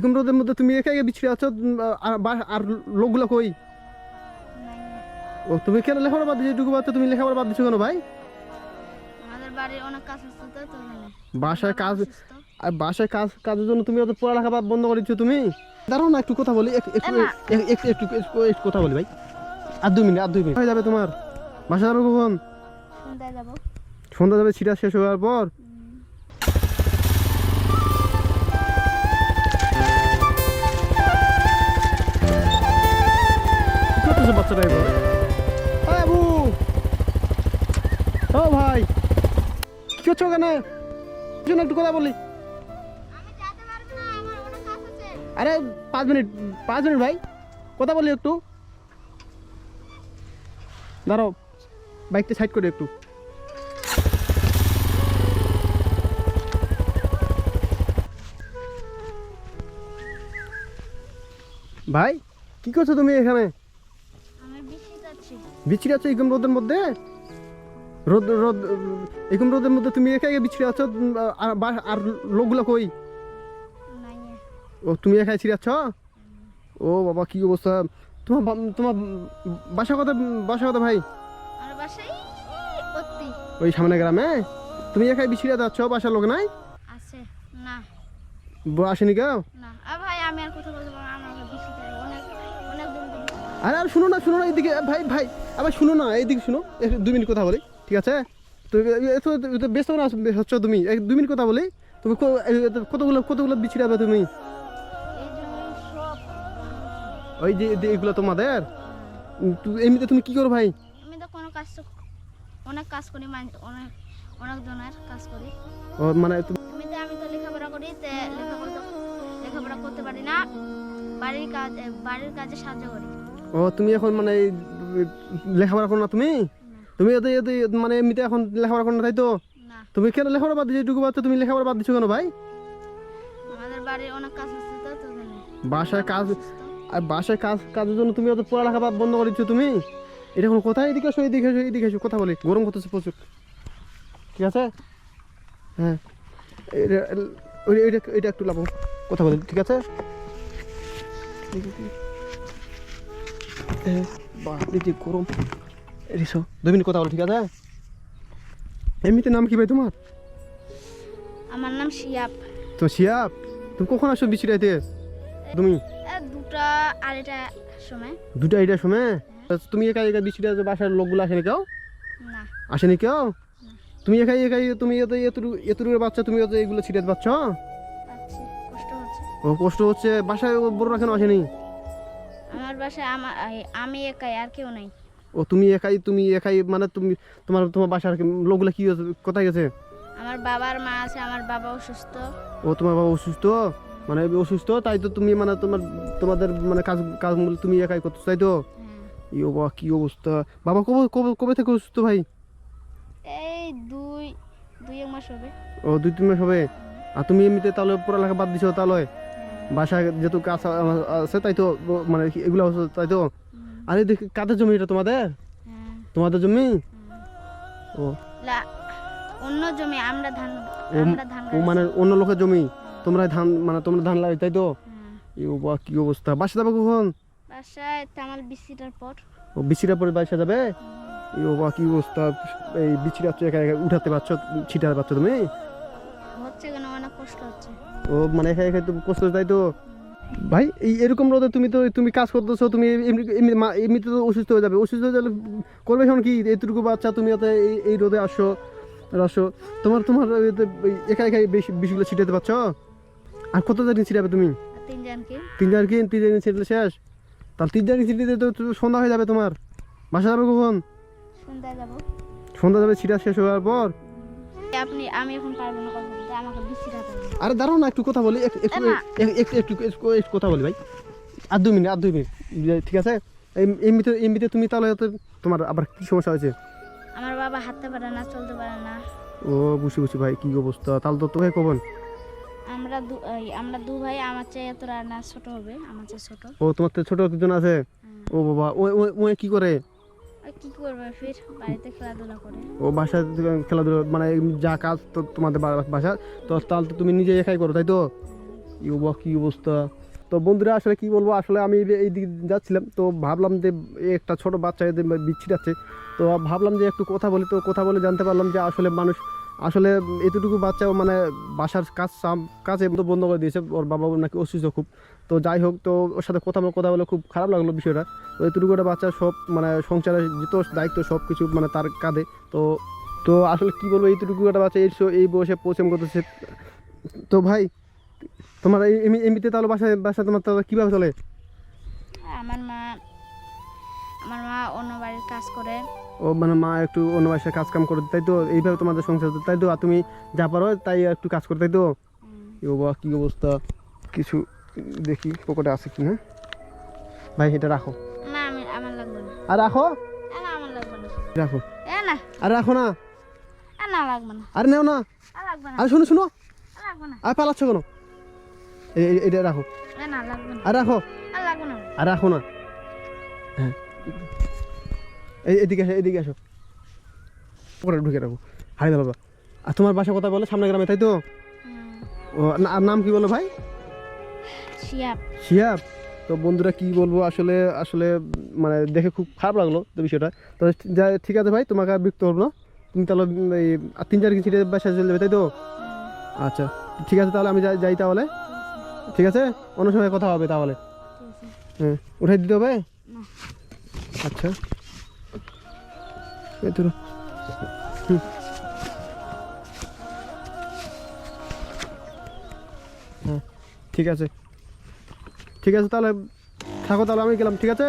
এরকম রোদের মধ্যে তুমি একা একা বিছড়ে আছো, আর লোকগুলো কই? ও তুমি কেন লেখাপড়া বাদ দিয়েছো? এটুকু বাচ্চা তুমি লেখাপড়া বাদ দিচ্ছ কেন ভাই? আমাদের বাড়ির অনেক কাজ আছে তো তো বাসায় কাজ, আর বাসায় কাজের জন্য তুমি অত পড়ালেখা বন্ধ করে দিচ্ছ তুমি? দাঁড়াও না, একটু কথা বলি, একটু একটু একটু একটু কথা বলি ভাই। আর 2 মিনিট, আর 2 মিনিট হয়ে যাবে তোমার। বাসা যাবে কখন? সন্ধ্যায় যাবো। সন্ধ্যা যাবে, ছিটা শেষ হওয়ার পর। কি করতেছে বাচ্চাটা এবার? বাবু, ও ভাই, কি করছো কেন? একটু কথা বলি। আমি যেতে পারবো না, আমার অনেক কাজ আছে। আরে 5 মিনিট, 5 মিনিট ভাই, কথা বলি একটু। দাঁড়াও, বাইকটা সাইড করে একটু। ভাই, কি করছো তুমি এখানে? আমি বৃষ্টি যাচ্ছি। বিছড়ে আছো এরকম রোদের মধ্যে? রোদ রোদ এরকম রোদের মধ্যে তুমি একা একা বিছড়ে আছো, আর লোকগুলো কই? নাই। ও তুমি একাই ছিড়ে আছো? ও বাবা, কি অবস্থা! তোমার তোমার বাসা কথা, বাসা কথা ভাই? আমার বাসায় অতি ওই সামনে গ্রামে? তুমি একাই বিছড়ে যাচ্ছ, বাসার লোক নাই? আছে না। আসেনি কেউ? না ভাই, আমি আর কথা বলতে পারবো না, আমার বৃষ্টি অনেক অনেক দূর দূর। আরে শুনো না, শুনো না, এইদিকে ভাই ভাই, আবার শুনো না, এইদিকে শুনো, 2 মিনিট কথা বলি, ঠিক আছে? তো এত ব্যস্ত না হচ্ছ তুমি, 2 মিনিট কথা বলি। তুমি কতগুলো কতগুলো বিছিয়ে যাবে তুমি? এই জন্য সব ওই যে এগুলো তোমাদের? এমনিতে তুমি কি করো ভাই? আমি তো কোনো কাজ অনেক কাজ করি, অনেক অনেক জনের কাজ করি। ও মানে এমনিতে আমি তো লেখাপড়া করি, লেখাপড়া করতে পারি না। বাড়ির কাজে সাহায্য করি। ও তুমি এখন মানে লেখাপড়া করো না তুমি? তুমি এতে এতে মানে এমনিতে এখন লেখাপড়া করো না, তাই তো? না, তুমি কেন লেখাপড়া বাদ দিচ্ছ? এটুকু বাচ্চা তুমি লেখাপড়া বাদ দিচ্ছ কেন ভাই? আমাদের বাড়ির অনেক কাজ আছে তো তো বাসায় কাজ, আর বাসায় কাজের জন্য তুমি অত পড়ালেখা বন্ধ করে দিচ্ছ তুমি? এটা কোনো কথা? এদিকে এসো, এদিকে এসো, এদিকে এসো, কথা বলি। গরম করতেছে প্রচুর, ঠিক আছে? হ্যাঁ, এটা একটু লাভ, কথা বলি, ঠিক আছে? যে গরম, এসো 2 মিনিট কথা বলি, ঠিক আছে? এমনিতে নাম কি ভাই তোমার? আমার নাম শিয়াব। তো শিয়াব, তুমি কখন আসো বিছিড়াইতে তুমি? 2টা 2:30 সময়। 2টা সময়? তুমি একা একা বিছিড়াইতে, বাসার লোকগুলো আসেনি কেউ? না, আসেনি কেউ? তুমি একাই একাই, তুমি এতটুকু বাচ্চা, তুমি এগুলো ছিটাতে পারছ? পাচ্ছি, কষ্ট হচ্ছে। ও কষ্ট হচ্ছে। বাসায় বড়রা কেন আসেনি? আমার বাসায় আমি একাই, আর কেউ নাই। ও তুমি একাই মানে তুমি, তোমার তোমার বাসার লোকগুলো কি কোথায় গেছে? আমার বাবার মা আছে, আমার বাবা অসুস্থ। ও তোমার বাবা অসুস্থ, মানে অসুস্থ, তাই তো তুমি মানে তোমাদের মানে কাজ তুমি একাই করছো, তাই তো? হ্যাঁ। ই বাবা, কি অবস্থা! বাবা কবে কবে কবে থেকে অসুস্থ ভাই? এই দুই দুই এক মাস হবে। ও 2-3 মাস হবে। আর তুমি এমনিতে তাহলে পড়ালেখা বাদ দিছো তাহলে? বাসায় যেহেতু কাজ আছে, তাই তো মানে এগুলো হচ্ছে, তাই তো? আর এদিকে কাদের জমি এটা তোমাদের? হ্যাঁ। তোমাদের জমি? ও অন্য জমি, আমরা ধান ও মানে অন্য লোকের জমি, তোমরা ধান মানে তোমরা ধান লাগাই, তাই তো? হ্যাঁ। ই বাবা, কি অবস্থা! বাসা যাবে কখন? বাসায় আমার বৃষ্টিটার পর। ও বিছিটা পরে বাসা যাবে? ই বাবা, কি অবস্থা! এই বিছিটা একা একা উঠাতে পারছো, ছিটাতে পারছো তুমি? হচ্ছে কেন, অনেক কষ্ট হচ্ছে। ও মানে একা একা তো কষ্ট, তাই তো? ভাই এই এরকম রোদে তুমি কাজ করতেছো, তুমি এমনিতে তো অসুস্থ হয়ে যাবে। অসুস্থ হয়ে গেলে করবে এখন কি? এইটুকু বাচ্চা, তুমি এই রোদে আসো, তোমার তোমার একা একাই বিষগুলো ছিটাতে পারছো? আর কত দিন ছিটাবে তুমি? 3 জনকে। 3 দিন ছিটলে শেষ? তাহলে 3 দিন ছিটতে তো সন্ধ্যা হয়ে যাবে তোমার। বাসা যাবে কখন? সন্ধ্যায় যাবো। সন্ধ্যা যাবে, ছিটা শেষ হওয়ার পর। আমি এখন পারবো না কথা বলতে, আমাকে বৃষ্টিটা পারবে। আরে দাঁড়াও না, একটু কথা বলি, একটু কথা বলি ভাই। আর 2 মিনিট, আর 2 মিনিট, ঠিক আছে? এমনিতে তুমি তাহলে তোমার আবার কি সমস্যা হয়েছে? আমার বাবা হাঁটতে পারে না, চলতে পারে না। ও বুঝছি ভাই, কি অবস্থা! তাহলে তো তোকে কখন? আমরা দু ভাই, আমার চেয়ে তোরা না ছোট হবে, আমার চেয়ে ছোট। ও তোমার তো ছোট একজন আছে? ও বাবা, ও কি করে? আর কি করবে, ফির বাড়িতে খেলাধুলা করে। ও বাসায় খেলাধুলা মানে যা কাজ তো তোমাদের বাসা, তো তাহলে তো তুমি নিজে একাই করো, তাই তো? ইউবা কি অবস্থা। তো বন্ধুরা আসলে কি বলবো, আসলে আমি এই দিকে যাচ্ছিলাম তো ভাবলাম যে এই একটা ছোট বাচ্চা এদের বিচ্ছির আছে, তো ভাবলাম যে একটু কথা বলি, তো কথা বলে জানতে পারলাম যে আসলে মানুষ আসলে এতটুকু বাচ্চাও মানে বাসার কাজে তো বন্ধ করে দিয়েছে, ওর বাবা নাকি অসুস্থ খুব। তো যাই হোক, তো ওর সাথে কথা বলে খুব খারাপ লাগলো বিষয়টা। তো এতটুকু একটা বাচ্চা সব মানে সংসারের যত দায়িত্ব সব কিছু মানে তার কাঁধে। তো তো আসলে কি বলবো, এইটুকু একটা বাচ্চা এই বয়সে পরিশ্রম করতেছে। তো ভাই তোমার এমনিতে তাহলে বাসায় তোমার তাহলে কীভাবে চলে? আমার মা অন্য বাড়ির কাজ করে। ও মানে মা একটু অন্য বাসায় কাজ কাম করে, তাই তো? এইভাবে তোমাদের সংসার চলে, তাই তো? আর তুমি যা পারো তাই একটু কাজ করে, তাই তো? ও বাবা কি অবস্থা। কিছু দেখি পকেটে আছে কি না। ভাই এটা রাখো। না আমার লাগবে না। আর রাখো। না আমার লাগবে না। রাখো। না আর রাখো না। না লাগবে না। আর নেও না। লাগবে না। আর শোনো লাগবে না। আর পালাচ্ছ কেন? এটা রাখো। না লাগবে না। আর রাখো। লাগবে না। আর রাখো না। হ্যাঁ এদিকে আসো পকেটে ঢুকে রাখো। হাই বাবা। আর তোমার বাসা কথা বলে সামনে গ্রামে, তাই তো? ও আর নাম কি বলো ভাই? শিয়াব। তো বন্ধুরা কি বলবো, আসলে আসলে মানে দেখে খুব খারাপ লাগলো তো বিষয়টা। তো ঠিক আছে ভাই, তোমাকে আর বিরক্ত করবো না। তুমি তাহলে এই 3-4 দিন ছিটে বাসায় চলে যাবে, তাই তো? আচ্ছা ঠিক আছে, তাহলে আমি যাই তাহলে। ঠিক আছে, অন্য সময় কথা হবে তাহলে। হ্যাঁ উঠাই দিতে হবে। আচ্ছা এই তো। হ্যাঁ ঠিক আছে তাহলে থাকো, তাহলে আমি গেলাম, ঠিক আছে?